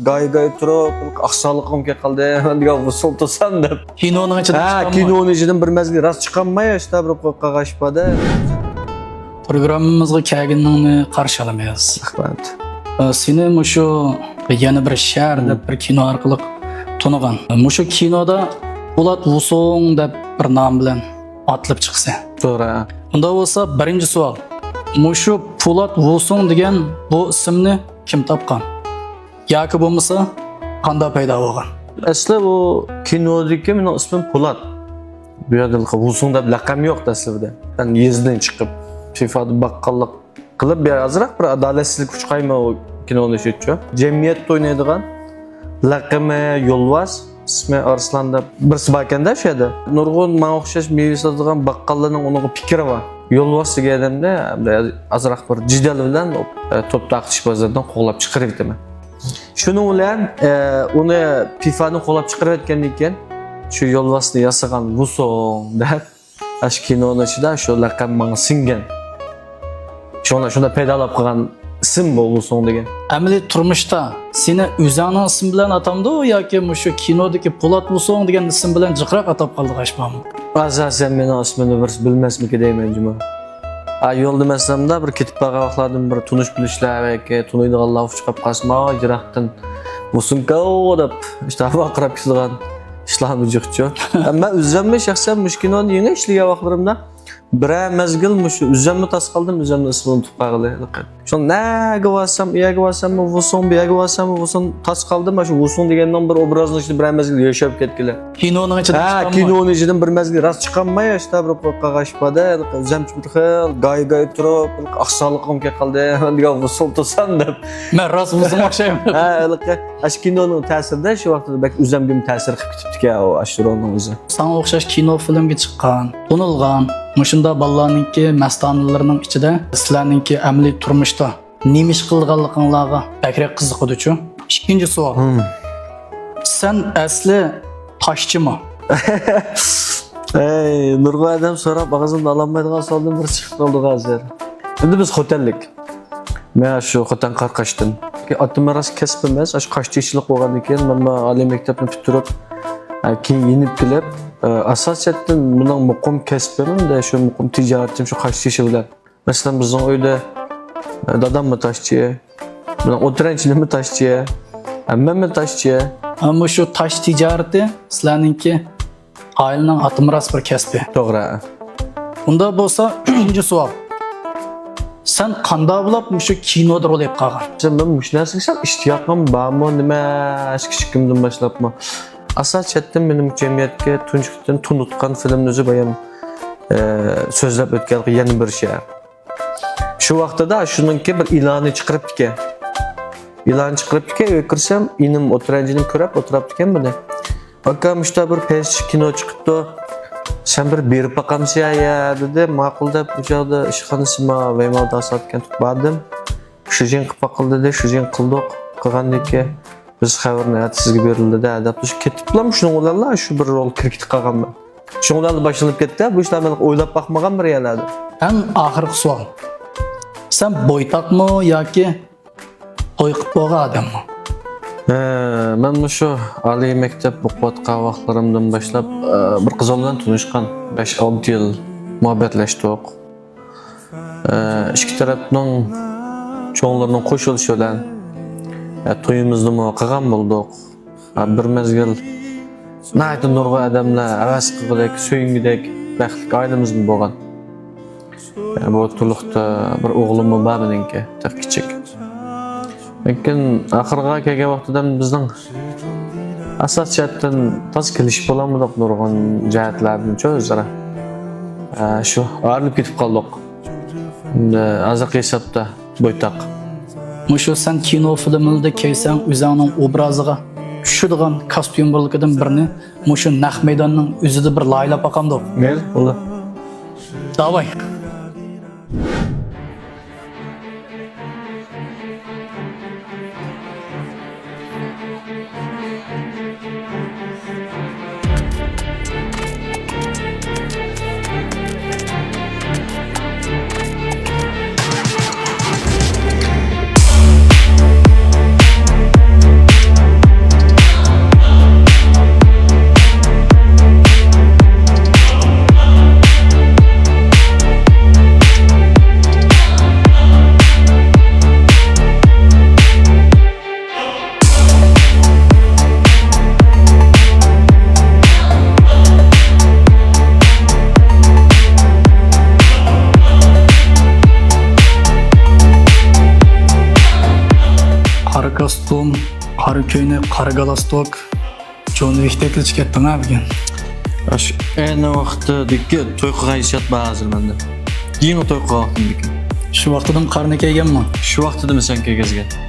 gay turib, aqsoqligim kelib qoldi. Men degan usul to'sam deb. Kinoning ichida chiqqanmi? Kinoning ichidan bir mazgil rost chiqolmay, ishda bir qog'ashpada. Programmamizga kelganingni qarshi olamaymiz. Rahmat. Seni mushu yana bir shahar deb bir kino orqali tonigan. Mushu kinoda Po'lat Vusong deb bir nom bilan atlib chiqsa. To'g'ri. Unda bo'lsa, birinchi savol. Mushu Po'lat Vusong degan bu ismni kim topgan? Yoki bo'lmasa, qanday paydo bo'lgan? Asli bu kinodagi mening ismim Po'lat. Bu yerda Vusong deb laqam yo'q aslida. Ben yezdan chiqib, shifod baqqallik qilib, bir azroq bir adolatsizlik kuch qayma o kinoni shetchu. Jamiyatda o'ynaydigan laqami Yo'lvas, ismi Arslan deb birisi bor ekanda shu yerda. Nurg'un menga o'xshash meva sotadigan baqqallarning uning fikri bor. Yo'lvas degan odamda azroq bir jidal bilan top taqish bozordan qo'g'lab chiqarib ketaman. Shuning bilan uni FIFAni qo'lab chiqarib etgandan keyin shu Yo'lvasni yasagan Vusong deb ash kinoning ichida shu laqab menga singan. Shunda pedalab qilgan ism bu Vusong degan. Amaliy turmushda seni o'zingning ism bilan atamdi yoki mushu kinodagi Po'lat Vusong degan ism bilan jiqroq atab qoldi g'ashmami? Asasen mening ismimni bir bilmasmiki deyman juma. Yo'lda masalamda bir ketib qolgan vaqtlardan bir tunish bilishlar yoki tunuydiganlar chiqib qasma jiroqdan Vusongga deb işte vaqirab kelgan ishlarni jiqcho. Ammo o'zimni shaxsan mushkinoni yangi ishlagan vaqtlarimda bir mezgil mushu o'zimni tas qildim, o'zimni ismini tutib qoldim. Shu naga vasam, yaga vasam, Vusong, yaga vasam, Vusong tas qildim. Shu Vusong degandan bir obrazning ichida bir mezgil yashab ketdilar. Kinoning ichida chiqqanmi? Kinoning ichidan bir mezgil rost chiqolmay, ishda bir qog'ashpada, o'zimcha bir xil gay turib, aqsoqligim kelib qoldi. Men degan Vusong to'sam deb. Men rost Vusong o'xshayman. Ash kinoning ta'sirida shu vaqtda bak o'zimga ta'sir qilib ketibdi-ku o ashronning o'zi. Sana o'xshash kino filmga chiqqan, tunilgan, mushunda bolalarningki mastanalarining ichida sizlarningki amaliy turmushda nima ish qilganliginglarga bakrak qiziqadi-chu. Ikkinchi savol. Sen asli toshchimi? Nurg'un adam so'rab og'zimdan ololmaydigan savoldan bir chiqib qoldi hozir. Endi biz xo'tanlik. Men shu xo'tan qarqashdim. Otim ras kasb emas, shu qashchichilik bo'lgandan keyin men oliy maktabni bitirib, keyin yenib kelib, asosiyatdan mening muqim kasbimda shu muqim tijoratim shu qashchichi bilan. Masalan, bizning uyda dadammi toshchi, mening o'tiranchimni toshchi, ammammi toshchi. Ammo shu tosh tijorati sizlarningki oilaning atmiras bir kasbi. To'g'ri. Unda bo'lsa, ikkinchi savol. Sen qanday bo'lib shu kinoda rol olib qolgan? Men mush narsaga ishtiyoqim bormi, nima kichikimdan boshlabmi? Asosiyatdan mening jamiyatga tunchiqdan tunutgan filmni o'zi bayon so'zlab o'tgan yana bir şey. Shu vaqtida shuningki bir ilonni chiqaribdi. Ilan chiqaribdi, kirsam, inim o'tiranjini ko'rib o'tiribdi buni. Akam ishda bir pes kino chiqibdi. Sen bir berib baqamsiz ya dedi. Ma'qul deb bu joyda ishxonasima Vaymoda sotgan tutmadim. Shujin qilib baqildi dedi, shujin qildik. Qilgandiki biz xabarni sizga berildi da deb ketibdim. Shuning bilan shu bir rol kirib qolganman. Shundan boshlanib ketdi. Bu ishlarni o'ylab baxmagan bir yerlarda. Eng oxirgi savol. Sen bo'ytaqmi yoki to'y qilib bo'lgan odammi? Men shu oliy maktab o'qiyotgan vaqtlarimdan boshlab bir qiz bilan tanishgan 5-6 yil muhabbatlashdik. Ikki tarafning cho'nglarining qo'shilishi bilan to'yimizni qilgan bo'ldik. Bir mezgil naytın nurg'un odamlar avaz qilgudek, so'yingidek baxtli oilamiz bo'lgan. Bu to'liqda bir o'g'lim bor meningki, kichik. Lekin oxirga kelgan vaqtida bizning asosiyatdan toz kelish bo'lamiq nurg'un jihatlarni o'zaro. Shu arilib ketib qoldik. Azaq hisobda bo'ytaq. Mushu sen kino filmida kelsan, o'zingning obraziga tushadigan kostyum bo'lganidan birini mushu naq maydonning o'zida bir laylab baqamdi. Mel, bo'ldi. Davay. kostyum, qora ko'ylak, qora galstuk. John Wick'dek qilib ketding ha bugun. Aş ayni vaqtdagi to'y qilgan hissiyat bor hozir menda. Keyingi to'y qilgan vaqtimdagi. Shu vaqtidan qarni kelganmi? Shu vaqtida sen kelgazgan.